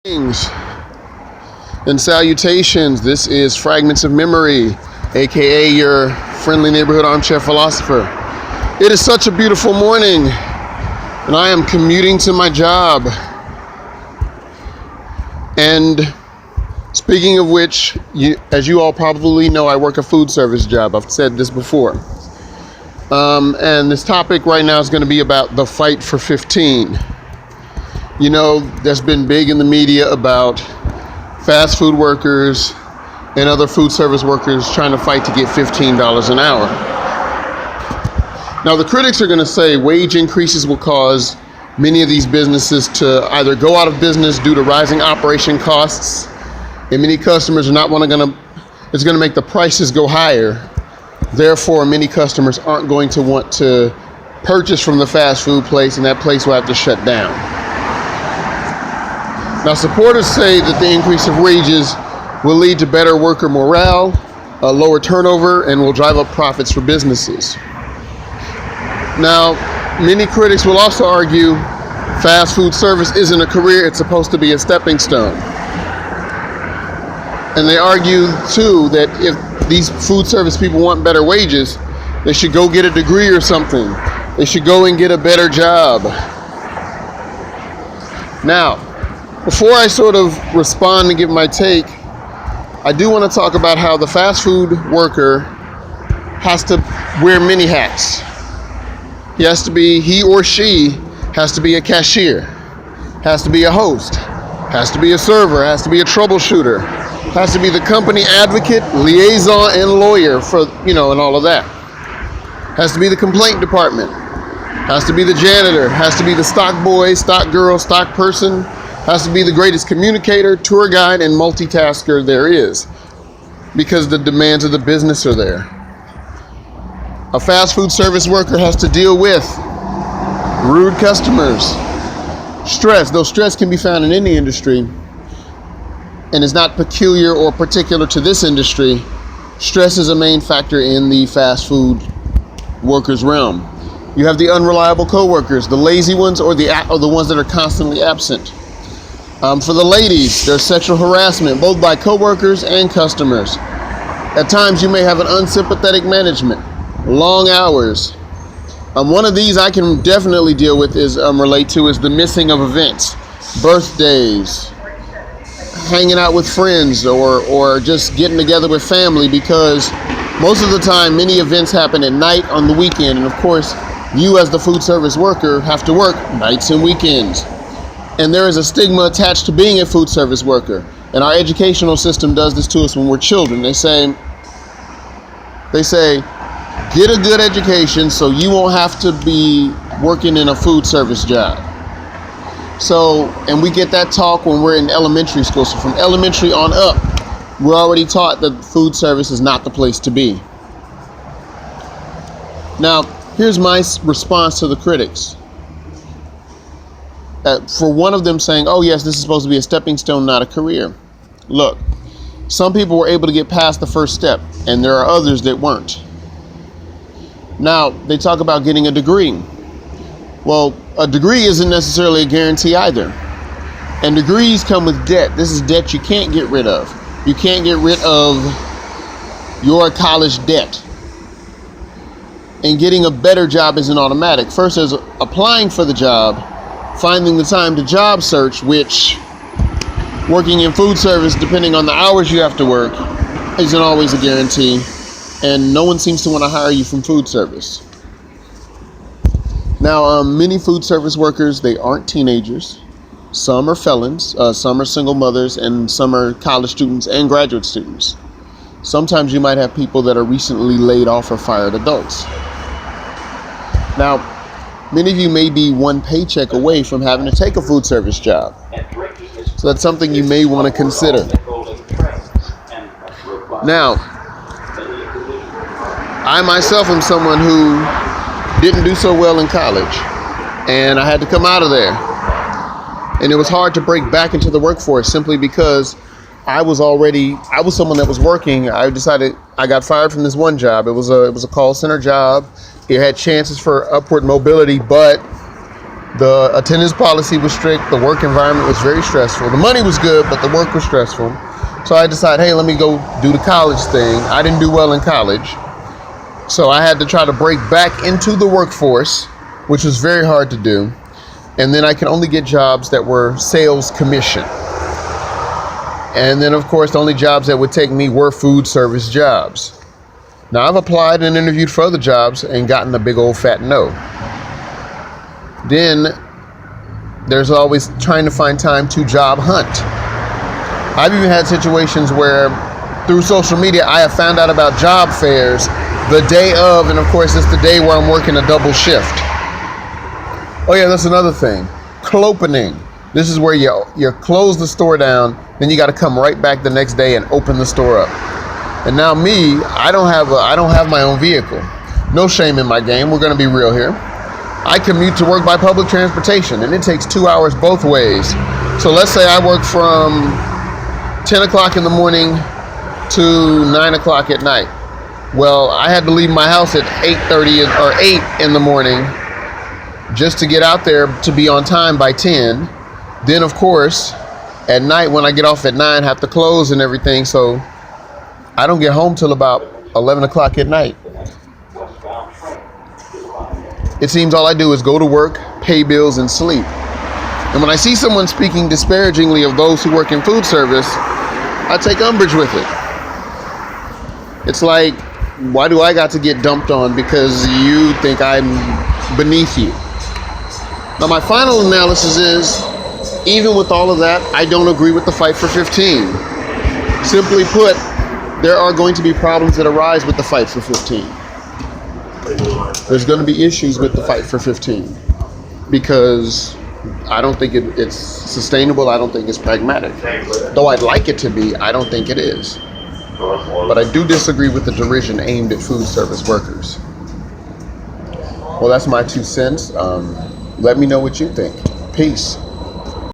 Greetings and salutations. This is Fragments of Memory, aka your friendly neighborhood armchair philosopher. It is such a beautiful morning, and I am commuting to my job. And speaking of which, as you all probably know, I work a food service job. I've said this before. And this topic right now is going to be about the fight for 15. You know, that's been big in the media about fast food workers and other food service workers trying to fight to get $15 an hour. Now, the critics are going to say wage increases will cause many of these businesses to either go out of business due to rising operation costs, and many customers are not it's going to make the prices go higher. Therefore, many customers aren't going to want to purchase from the fast food place, and that place will have to shut down. Now, supporters say that the increase of wages will lead to better worker morale, lower turnover, and will drive up profits for businesses. Now, many critics will also argue fast food service isn't a career, it's supposed to be a stepping stone. And they argue, too, that if these food service people want better wages, they should go get a degree or something. They should go and get a better job. Now, before I sort of respond and give my take, I do want to talk about how the fast food worker has to wear many hats. He or she has to be a cashier, has to be a host, has to be a server, has to be a troubleshooter, has to be the company advocate, liaison, and lawyer and all of that. Has to be the complaint department, has to be the janitor, has to be the stock boy, stock girl, stock person, has to be the greatest communicator, tour guide, and multitasker there is, because the demands of the business are there. A fast food service worker has to deal with rude customers, stress, though stress can be found in any industry and is not peculiar or particular to this industry. Stress is a main factor in the fast food workers realm. You have the unreliable coworkers, the lazy ones, or the ones that are constantly absent. For the ladies, there's sexual harassment, both by coworkers and customers. At times, you may have an unsympathetic management, long hours. One of these I can definitely deal with is the missing of events, birthdays, hanging out with friends, or just getting together with family, because most of the time, many events happen at night on the weekend, and of course, you as the food service worker have to work nights and weekends. And there is a stigma attached to being a food service worker. And our educational system does this to us when we're children. They say, get a good education so you won't have to be working in a food service job. And we get that talk when we're in elementary school. So from elementary on up, we're already taught that food service is not the place to be. Now, here's my response to the critics. For one of them saying, oh yes, this is supposed to be a stepping stone, not a career. Look, some people were able to get past the first step, and there are others that weren't. Now, they talk about getting a degree. Well, a degree isn't necessarily a guarantee either. And degrees come with debt. This is debt you can't get rid of. You can't get rid of your college debt. And getting a better job isn't automatic. First, there's applying for the job, finding the time to job search, which working in food service, depending on the hours you have to work, isn't always a guarantee, and no one seems to want to hire you from food service. Now, many food service workers, they aren't teenagers. Some are felons, some are single mothers, and some are college students and graduate students. Sometimes you might have people that are recently laid off or fired adults. Now, many of you may be one paycheck away from having to take a food service job. So that's something you may want to consider. Now, I myself am someone who didn't do so well in college, and I had to come out of there. And it was hard to break back into the workforce simply because I was someone that was working. I decided I got fired from this one job. It was a call center job. It had chances for upward mobility, but The attendance policy was strict. The work environment was very stressful. The money was good, but the work was stressful. So I decided, hey, let me go do the college thing. I didn't do well in college. So I had to try to break back into the workforce, which was very hard to do. And then I could only get jobs that were sales commission. And then, of course, the only jobs that would take me were food service jobs. Now, I've applied and interviewed for other jobs and gotten a big old fat no. Then there's always trying to find time to job hunt. I've even had situations where through social media, I have found out about job fairs the day of, and of course, it's the day where I'm working a double shift. Oh yeah, that's another thing. Clopening. This is where you close the store down, then you got to come right back the next day and open the store up. And now me, I don't have my own vehicle. No shame in my game. We're going to be real here. I commute to work by public transportation, and it takes 2 hours both ways. So let's say I work from 10 o'clock in the morning to 9 o'clock at night. Well, I had to leave my house at 8:30 or 8 in the morning just to get out there to be on time by 10. Then, of course, at night when I get off at 9, have to close and everything. So I don't get home till about 11 o'clock at night. It seems all I do is go to work, pay bills, and sleep. And when I see someone speaking disparagingly of those who work in food service, I take umbrage with it. It's like, why do I got to get dumped on because you think I'm beneath you? Now, my final analysis is, even with all of that, I don't agree with the Fight for 15. Simply put, there are going to be problems that arise with the Fight for 15. There's going to be issues with the Fight for 15 because I don't think it's sustainable. I don't think it's pragmatic. Though I'd like it to be, I don't think it is. But I do disagree with the derision aimed at food service workers. Well, that's my 2 cents. Let me know what you think. Peace.